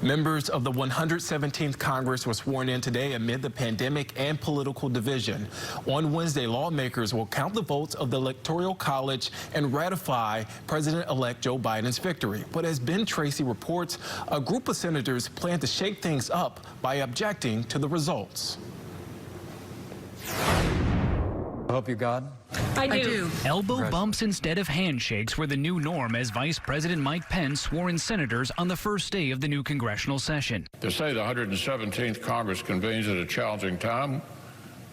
Members of the 117th Congress were sworn in today amid the pandemic and political division. On Wednesday, lawmakers will count the votes of the Electoral College and ratify President-elect Joe Biden's victory. But as Ben Tracy reports, a group of senators plan to shake things up by objecting to the results. I hope you God. I do. Elbow bumps instead of handshakes were the new norm as Vice President Mike Pence swore in senators on the first day of the new congressional session. To say the 117th Congress convenes at a challenging time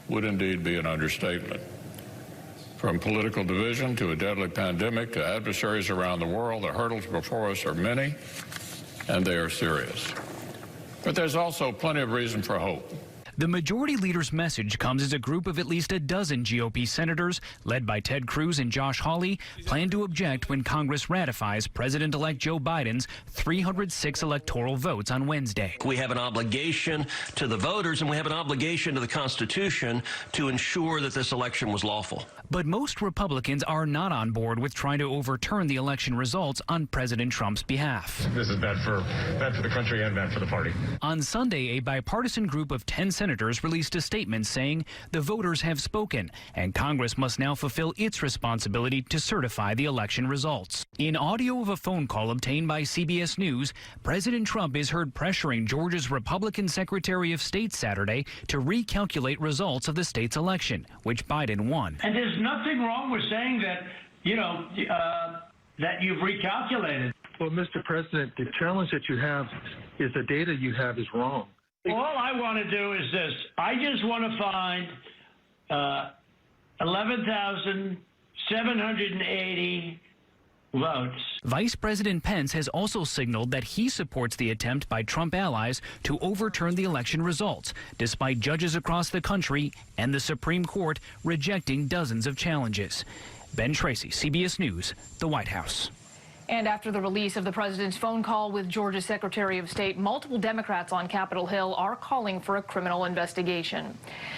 would indeed be an understatement. From political division to a deadly pandemic to adversaries around the world, the hurdles before us are many, and they are serious. But there's also plenty of reason for hope. The majority leader's message comes as a group of at least a dozen GOP senators, led by Ted Cruz and Josh Hawley, plan to object when Congress ratifies President-elect Joe Biden's 306 electoral votes on Wednesday. We have an obligation to the voters and we have an obligation to the Constitution to ensure that this election was lawful. But most Republicans are not on board with trying to overturn the election results on President Trump's behalf. This is bad for the country and bad for the party. On Sunday, a bipartisan group of 10 senators released a statement saying the voters have spoken and Congress must now fulfill its responsibility to certify the election results. In audio of a phone call obtained by CBS News, President Trump is heard pressuring Georgia's Republican Secretary of State Saturday to recalculate results of the state's election, which Biden won. And there's nothing wrong with saying that, that you've recalculated. Well, Mr. President, the challenge that you have is the data you have is wrong. All I want to do is this. I just want to find 11,780 votes. Vice President Pence has also signaled that he supports the attempt by Trump allies to overturn the election results, despite judges across the country and the Supreme Court rejecting dozens of challenges. Ben Tracy, CBS News, the White House. And after the release of the president's phone call with Georgia's Secretary of State, multiple Democrats on Capitol Hill are calling for a criminal investigation.